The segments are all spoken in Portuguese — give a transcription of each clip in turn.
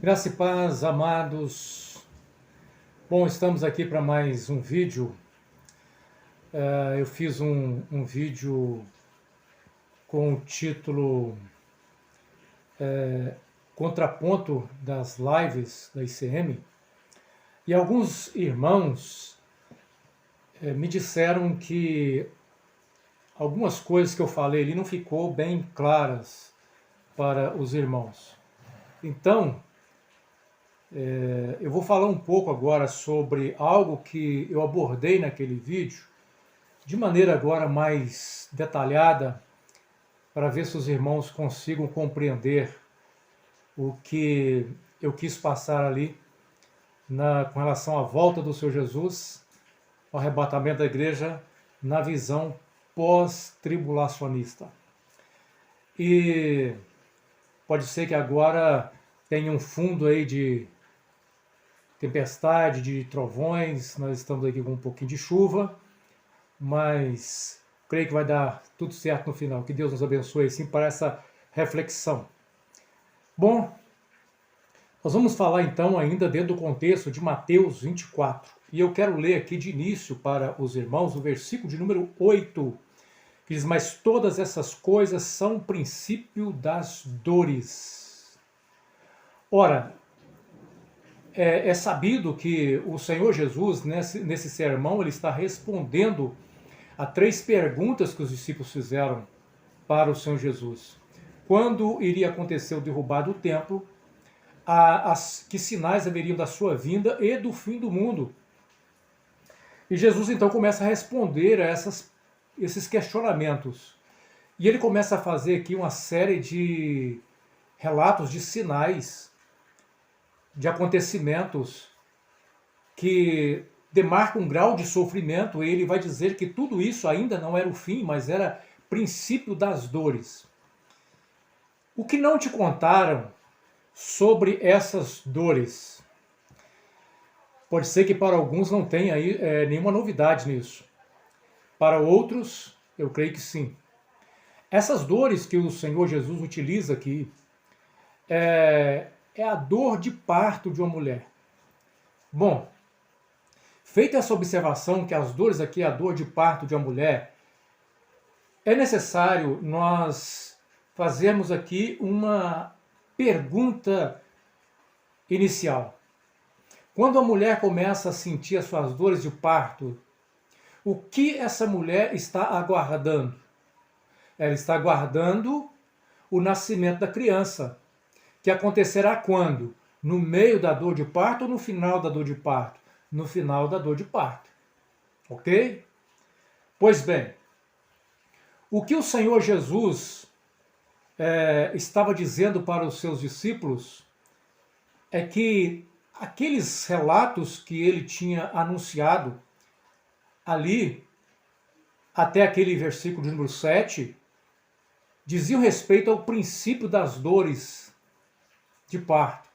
Graça e paz, amados. Bom, estamos aqui para mais um vídeo. Eu fiz um vídeo com o título Contraponto das Lives da ICM, e alguns irmãos me disseram que algumas coisas que eu falei ali não ficou bem claras para os irmãos. Então, eu vou falar um pouco agora sobre algo que eu abordei naquele vídeo, de maneira agora mais detalhada, para ver se os irmãos consigam compreender o que eu quis passar ali com relação à volta do Senhor Jesus, ao arrebatamento da igreja, na visão pós-tribulacionista. E pode ser que agora tenha um fundo aí de tempestade, de trovões, nós estamos aqui com um pouquinho de chuva, mas creio que vai dar tudo certo no final. Que Deus nos abençoe assim para essa reflexão. Bom, nós vamos falar então ainda dentro do contexto de Mateus 24. E eu quero ler aqui de início para os irmãos o versículo de número 8, que diz: mas todas essas coisas são princípio das dores. Ora, é sabido que o Senhor Jesus, nesse sermão, ele está respondendo a 3 perguntas que os discípulos fizeram para o Senhor Jesus. Quando iria acontecer o derrubar do templo, que sinais haveriam da sua vinda e do fim do mundo. E Jesus então começa a responder a esses questionamentos. E ele começa a fazer aqui uma série de relatos de sinais, de acontecimentos que demarcam um grau de sofrimento, e ele vai dizer que tudo isso ainda não era o fim, mas era princípio das dores. O que não te contaram sobre essas dores? Pode ser que para alguns não tenha aí nenhuma novidade nisso. Para outros, eu creio que sim. Essas dores que o Senhor Jesus utiliza aqui é a dor de parto de uma mulher. Bom, feita essa observação que as dores aqui é a dor de parto de uma mulher, é necessário nós fazermos aqui uma pergunta inicial. Quando a mulher começa a sentir as suas dores de parto, o que essa mulher está aguardando? Ela está aguardando o nascimento da criança, que acontecerá quando? No meio da dor de parto ou no final da dor de parto? No final da dor de parto. Ok? Pois bem, o que o Senhor Jesus estava dizendo para os seus discípulos é que aqueles relatos que ele tinha anunciado ali, até aquele versículo de número 7, diziam respeito ao princípio das dores de parto.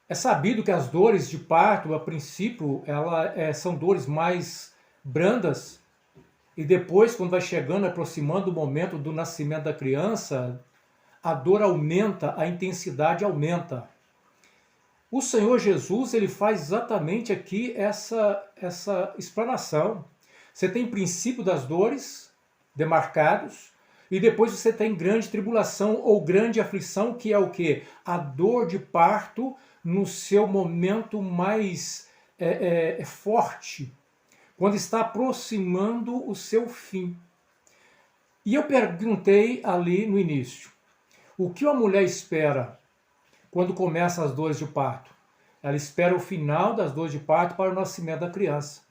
É sabido que as dores de parto, a princípio, são dores mais brandas, e depois, quando vai chegando, aproximando o momento do nascimento da criança, a dor aumenta, a intensidade aumenta. O Senhor Jesus, ele faz exatamente aqui essa explanação. Você tem princípio das dores demarcados, e depois você tem grande tribulação ou grande aflição, que é o quê? A dor de parto no seu momento mais forte, quando está aproximando o seu fim. E eu perguntei ali no início, o que a mulher espera quando começam as dores de parto? Ela espera o final das dores de parto para o nascimento da criança.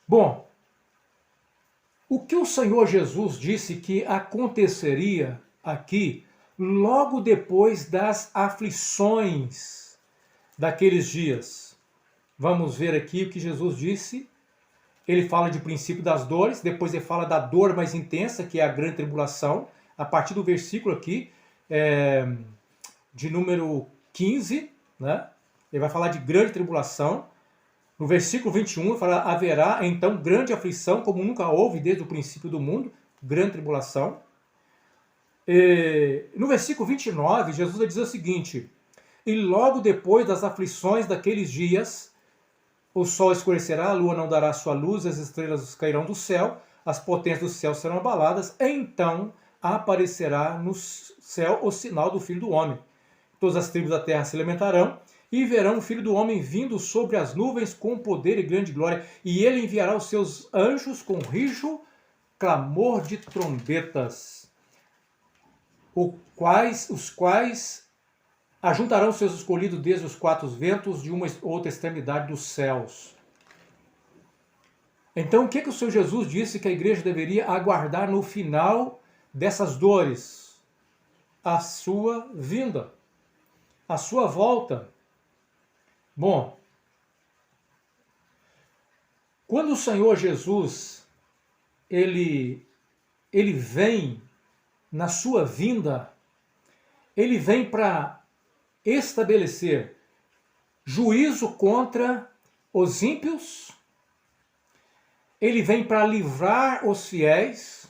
Bom, o que o Senhor Jesus disse que aconteceria aqui logo depois das aflições daqueles dias? Vamos ver aqui o que Jesus disse. Ele fala de princípio das dores, depois ele fala da dor mais intensa, que é a grande tribulação, a partir do versículo aqui, de número 15, né? Ele vai falar de grande tribulação. No versículo 21, ele fala: haverá então grande aflição, como nunca houve desde o princípio do mundo, grande tribulação. No versículo 29, Jesus vai dizer o seguinte: E logo depois das aflições daqueles dias, o sol escurecerá, a lua não dará sua luz, as estrelas cairão do céu, as potências do céu serão abaladas, então aparecerá no céu o sinal do Filho do Homem. Todas as tribos da terra se lamentarão e verão o Filho do Homem vindo sobre as nuvens com poder e grande glória, e ele enviará os seus anjos com rijo, clamor de trombetas, os quais ajuntarão seus escolhidos desde os quatro ventos de uma outra extremidade dos céus. Então, o que o Senhor Jesus disse que a igreja deveria aguardar no final dessas dores? A sua vinda, a sua volta. Bom, quando o Senhor Jesus ele vem na sua vinda, ele vem para estabelecer juízo contra os ímpios, ele vem para livrar os fiéis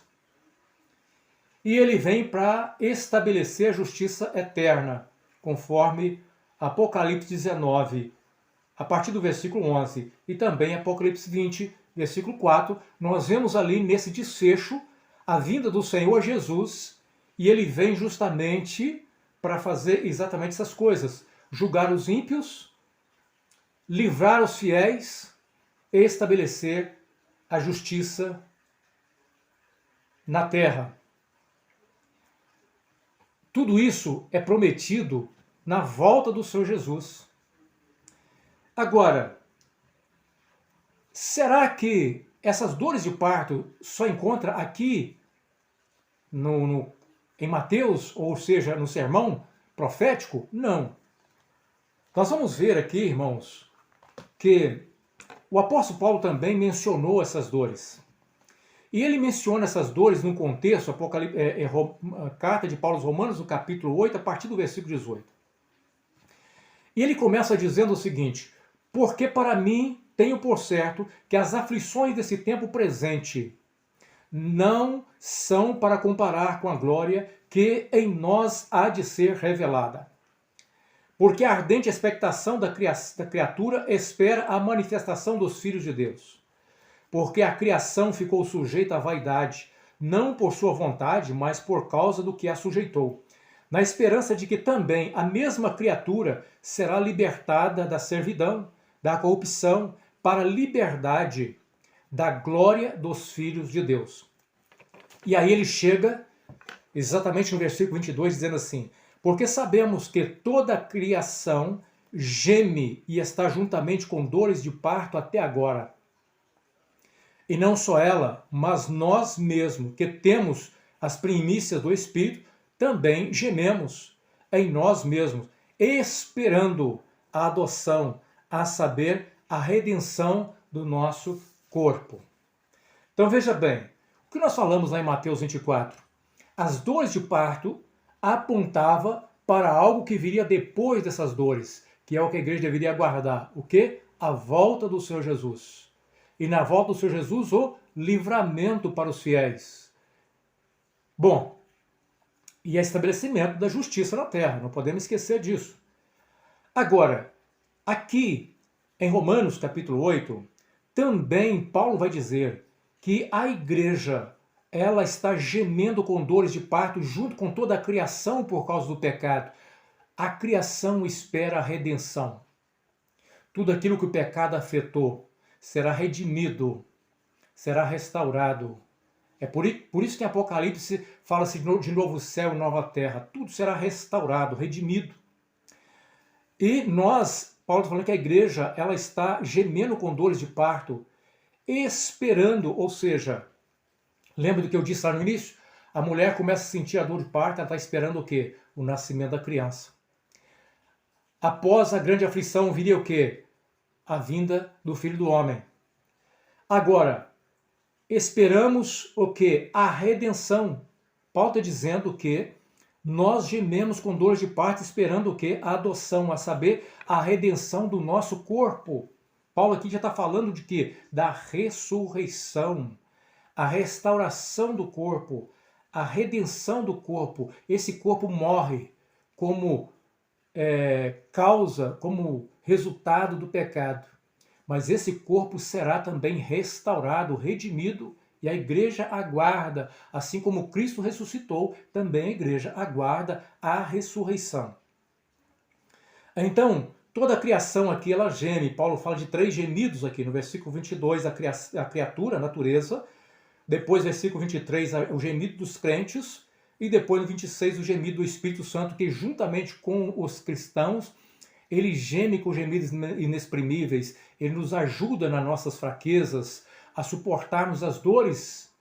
e ele vem para estabelecer a justiça eterna, conforme Apocalipse 19, a partir do versículo 11, e também Apocalipse 20, versículo 4, nós vemos ali nesse desfecho a vinda do Senhor Jesus, e ele vem justamente para fazer exatamente essas coisas: julgar os ímpios, livrar os fiéis e estabelecer a justiça na terra. Tudo isso é prometido na volta do Senhor Jesus. Agora, será que essas dores de parto só encontra aqui em Mateus, ou seja, no sermão profético? Não. Nós vamos ver aqui, irmãos, que o apóstolo Paulo também mencionou essas dores. E ele menciona essas dores num contexto, carta de Paulo aos Romanos, no capítulo 8, a partir do versículo 18. E ele começa dizendo o seguinte: porque para mim tenho por certo que as aflições desse tempo presente não são para comparar com a glória que em nós há de ser revelada. Porque a ardente expectação da criatura espera a manifestação dos filhos de Deus. Porque a criação ficou sujeita à vaidade, não por sua vontade, mas por causa do que a sujeitou, na esperança de que também a mesma criatura será libertada da servidão, da corrupção, para a liberdade da glória dos filhos de Deus. E aí ele chega exatamente no versículo 22, dizendo assim: porque sabemos que toda a criação geme e está juntamente com dores de parto até agora. E não só ela, mas nós mesmos, que temos as primícias do Espírito, também gememos em nós mesmos, esperando a adoção, a saber, a redenção do nosso corpo. Então veja bem, o que nós falamos lá em Mateus 24? As dores de parto apontava para algo que viria depois dessas dores, que é o que a igreja deveria aguardar. O quê? A volta do Senhor Jesus. E na volta do Senhor Jesus, o livramento para os fiéis. Bom, e é estabelecimento da justiça na terra, não podemos esquecer disso. Agora, aqui em Romanos capítulo 8, também Paulo vai dizer que a igreja, ela está gemendo com dores de parto junto com toda a criação por causa do pecado. A criação espera a redenção. Tudo aquilo que o pecado afetou será redimido, será restaurado. É por isso que em Apocalipse fala-se de novo céu e nova terra. Tudo será restaurado, redimido. E nós, Paulo está falando que a igreja, ela está gemendo com dores de parto, esperando, ou seja, lembra do que eu disse lá no início? A mulher começa a sentir a dor de parto, ela está esperando o quê? O nascimento da criança. Após a grande aflição viria o quê? A vinda do Filho do Homem. Agora, esperamos o quê? A redenção. Paulo está dizendo que nós gememos com dores de parto esperando o quê? A adoção, a saber, a redenção do nosso corpo. Paulo aqui já está falando de quê? Da ressurreição, a restauração do corpo, a redenção do corpo. Esse corpo morre como causa, como resultado do pecado. Mas esse corpo será também restaurado, redimido, e a igreja aguarda, assim como Cristo ressuscitou, também a igreja aguarda a ressurreição. Então, toda a criação aqui, ela geme. Paulo fala de 3 gemidos aqui. No versículo 22, a criatura, a natureza. Depois, versículo 23, o gemido dos crentes. E depois, no 26, o gemido do Espírito Santo, que juntamente com os cristãos, ele geme com gemidos inexprimíveis. Ele nos ajuda nas nossas fraquezas a suportarmos as dores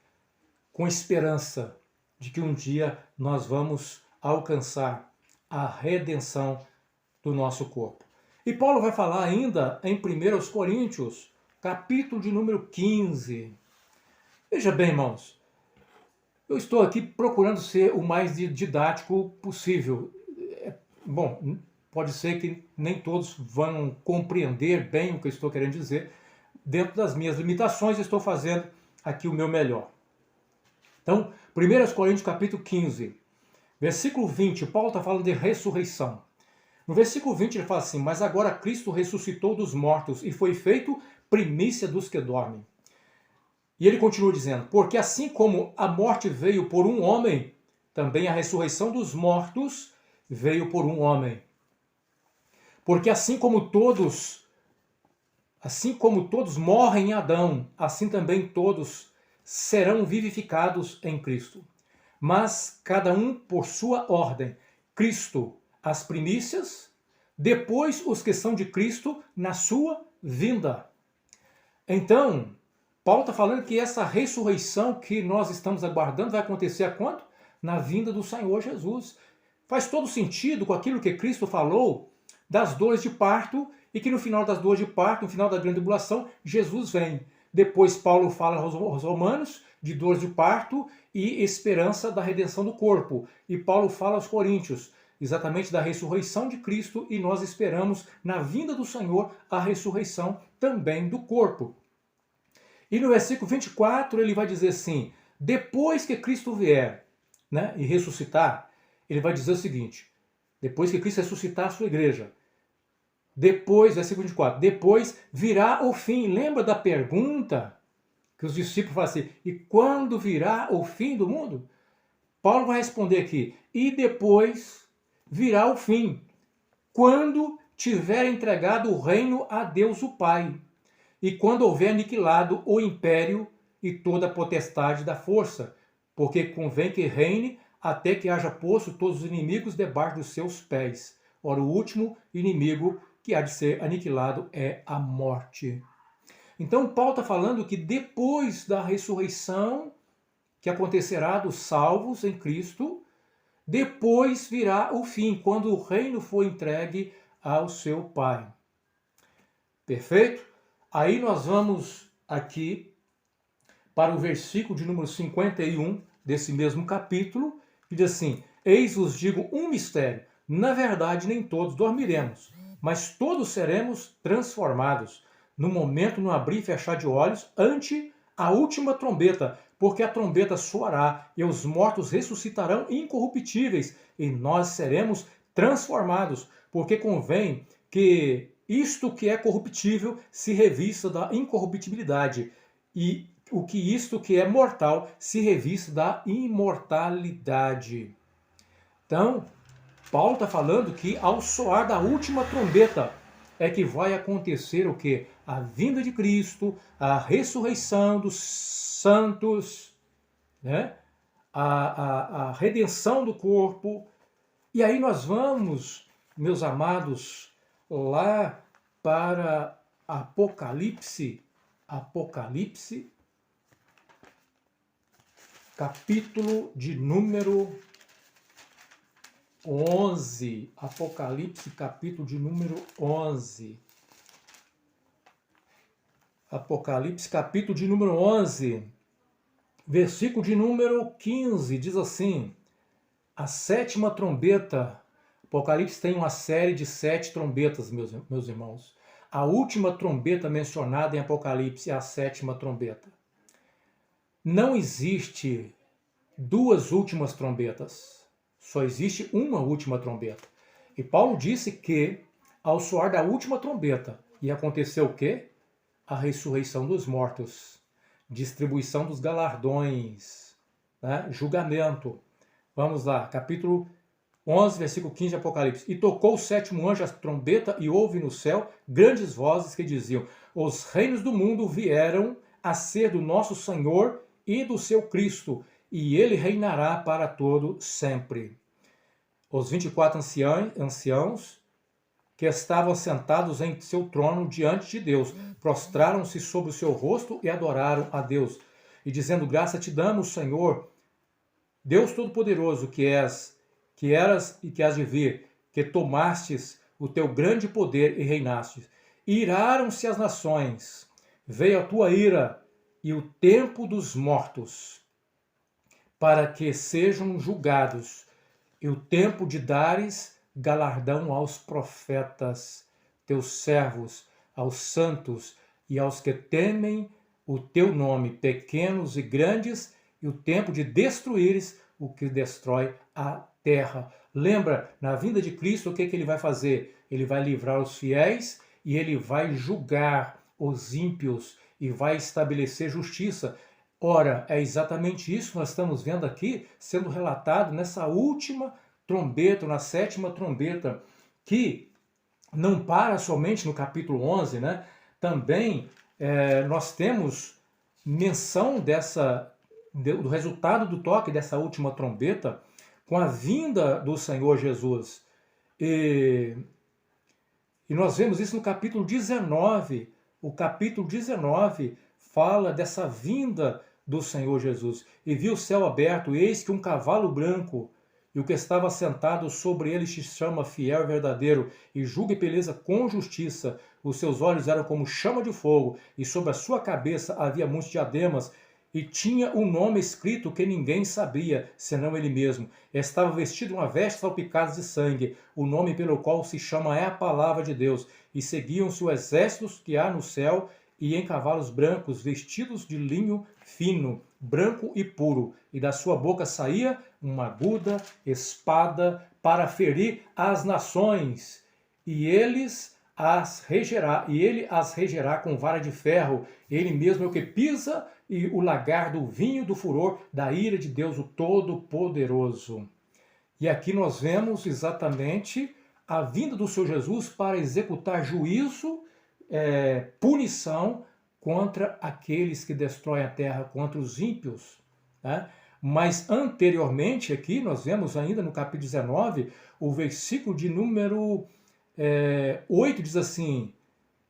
com esperança de que um dia nós vamos alcançar a redenção do nosso corpo. E Paulo vai falar ainda em 1 Coríntios, capítulo de número 15. Veja bem, irmãos, eu estou aqui procurando ser o mais didático possível. Bom, pode ser que nem todos vão compreender bem o que eu estou querendo dizer. Dentro das minhas limitações, estou fazendo aqui o meu melhor. Então, 1 Coríntios capítulo 15, versículo 20, Paulo está falando de ressurreição. No versículo 20 ele fala assim: mas agora Cristo ressuscitou dos mortos e foi feito primícia dos que dormem. E ele continua dizendo: porque assim como a morte veio por um homem, também a ressurreição dos mortos veio por um homem. Porque assim como todos morrem em Adão, assim também todos serão vivificados em Cristo. Mas cada um por sua ordem. Cristo, as primícias, depois os que são de Cristo na sua vinda. Então, Paulo está falando que essa ressurreição que nós estamos aguardando vai acontecer a quando? Na vinda do Senhor Jesus. Faz todo sentido com aquilo que Cristo falou das dores de parto, e que no final das dores de parto, no final da grande tribulação, Jesus vem. Depois Paulo fala aos Romanos de dores de parto e esperança da redenção do corpo. E Paulo fala aos Coríntios exatamente da ressurreição de Cristo, e nós esperamos na vinda do Senhor a ressurreição também do corpo. E no versículo 24 ele vai dizer assim: depois que Cristo vier, né, e ressuscitar, ele vai dizer o seguinte: depois que Cristo ressuscitar a sua igreja, depois, versículo 24, depois virá o fim. Lembra da pergunta que os discípulos falam assim: e quando virá o fim do mundo? Paulo vai responder aqui: e depois virá o fim, quando tiver entregado o reino a Deus o Pai, e quando houver aniquilado o império e toda a potestade da força, porque convém que reine até que haja posto todos os inimigos debaixo dos seus pés. Ora, o último inimigo que há de ser aniquilado é a morte. Então, Paulo está falando que depois da ressurreição que acontecerá dos salvos em Cristo, depois virá o fim, quando o reino for entregue ao seu Pai. Perfeito? Aí nós vamos aqui para o versículo de número 51 desse mesmo capítulo, que diz assim: eis vos digo um mistério, na verdade nem todos dormiremos, mas todos seremos transformados, no momento, no abrir e fechar de olhos, ante a última trombeta, porque a trombeta soará, e os mortos ressuscitarão incorruptíveis, e nós seremos transformados, porque convém que isto que é corruptível se revista da incorruptibilidade, e isto que é mortal se revista da imortalidade. Então, Paulo está falando que ao soar da última trombeta é que vai acontecer o quê? A vinda de Cristo, a ressurreição dos santos, né? a redenção do corpo. E aí nós vamos, meus amados, lá para Apocalipse, capítulo de número 11. Apocalipse, capítulo de número 11. Apocalipse, capítulo de número 11, versículo de número 15, diz assim: a sétima trombeta. Apocalipse tem uma série de 7 trombetas, meus irmãos. A última trombeta mencionada em Apocalipse é a sétima trombeta. Não existe 2 últimas trombetas. Só existe uma última trombeta. E Paulo disse que, ao soar da última trombeta, ia acontecer o quê? A ressurreição dos mortos, distribuição dos galardões, né? Julgamento. Vamos lá, capítulo 11, versículo 15 de Apocalipse. E tocou o sétimo anjo a trombeta e houve no céu grandes vozes que diziam: os reinos do mundo vieram a ser do nosso Senhor e do seu Cristo, e ele reinará para todo sempre. Os 24 anciãos que estavam sentados em seu trono diante de Deus, prostraram-se sobre o seu rosto e adoraram a Deus, e dizendo: graça te damos, Senhor, Deus Todo-Poderoso, que eras e que has de vir, que tomastes o teu grande poder e reinastes. Iraram-se as nações, veio a tua ira e o tempo dos mortos, para que sejam julgados, e o tempo de dares galardão aos profetas, teus servos, aos santos e aos que temem o teu nome, pequenos e grandes, e o tempo de destruíres o que destrói a terra. Lembra, na vinda de Cristo, o que ele vai fazer? Ele vai livrar os fiéis e ele vai julgar os ímpios e vai estabelecer justiça. Ora, é exatamente isso que nós estamos vendo aqui, sendo relatado nessa última trombeta, na sétima trombeta, que não para somente no capítulo 11, né? Também nós temos menção do resultado do toque dessa última trombeta com a vinda do Senhor Jesus. E nós vemos isso no capítulo 19. O capítulo 19 fala dessa vinda do Senhor Jesus. E viu o céu aberto, eis que um cavalo branco, e o que estava sentado sobre ele se chama Fiel e Verdadeiro, e julga e peleza com justiça. Os seus olhos eram como chama de fogo, e sobre a sua cabeça havia muitos diademas, e tinha um nome escrito que ninguém sabia, senão ele mesmo. Estava vestido uma veste salpicada de sangue, o nome pelo qual se chama é a Palavra de Deus. E seguiam-se os exércitos que há no céu, e em cavalos brancos, vestidos de linho fino, branco e puro. E da sua boca saía uma aguda espada para ferir as nações. E ele as regerá com vara de ferro. Ele mesmo é o que pisa e o lagar do vinho do furor da ira de Deus, o Todo-Poderoso. E aqui nós vemos exatamente a vinda do Senhor Jesus para executar juízo, punição contra aqueles que destroem a terra, contra os ímpios, né? Mas anteriormente aqui, nós vemos ainda no capítulo 19, o versículo de número 8 diz assim,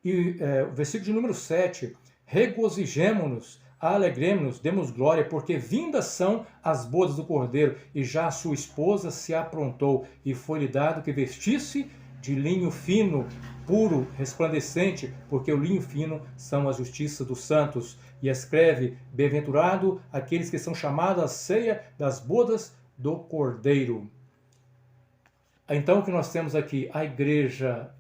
o versículo de número 7, regozijemo-nos, alegremos-nos, demos glória, porque vindas são as bodas do Cordeiro, e já a sua esposa se aprontou, e foi-lhe dado que vestisse de linho fino, puro, resplandecente, porque o linho fino são a justiça dos santos. E escreve, bem-aventurado aqueles que são chamados à ceia das bodas do Cordeiro. Então o que nós temos aqui? A igreja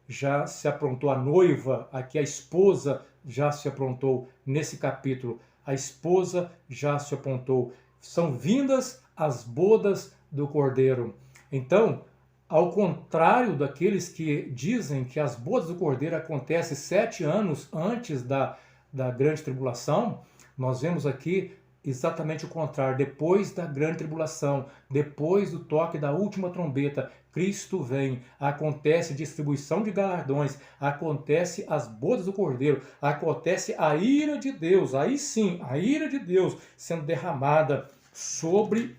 já se aprontou, a noiva, aqui a esposa já se aprontou nesse capítulo. A esposa já se aprontou. São vindas as bodas do Cordeiro. Então, ao contrário daqueles que dizem que as bodas do Cordeiro acontecem 7 anos antes da grande tribulação, nós vemos aqui exatamente o contrário. Depois da grande tribulação, depois do toque da última trombeta, Cristo vem, acontece distribuição de galardões, acontece as bodas do Cordeiro, acontece a ira de Deus, aí sim, a ira de Deus sendo derramada sobre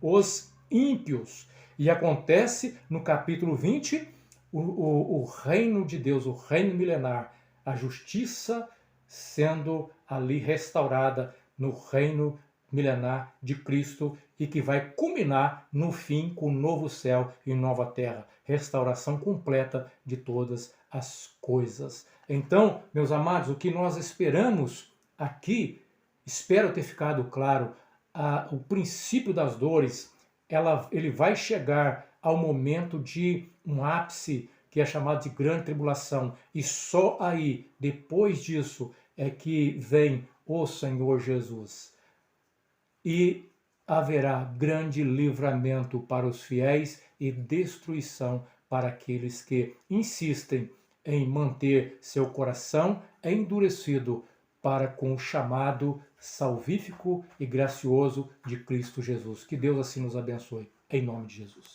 os ímpios. E acontece no capítulo 20, o reino de Deus, o reino milenar, a justiça sendo ali restaurada no reino milenar de Cristo e que vai culminar no fim com o novo céu e nova terra, restauração completa de todas as coisas. Então, meus amados, o que nós esperamos aqui, espero ter ficado claro, o princípio das dores, ele vai chegar ao momento de um ápice que é chamado de grande tribulação, e só aí, depois disso, é que vem o Senhor Jesus. E haverá grande livramento para os fiéis e destruição para aqueles que insistem em manter seu coração endurecido para com o chamado salvífico e gracioso de Cristo Jesus. Que Deus assim nos abençoe, em nome de Jesus.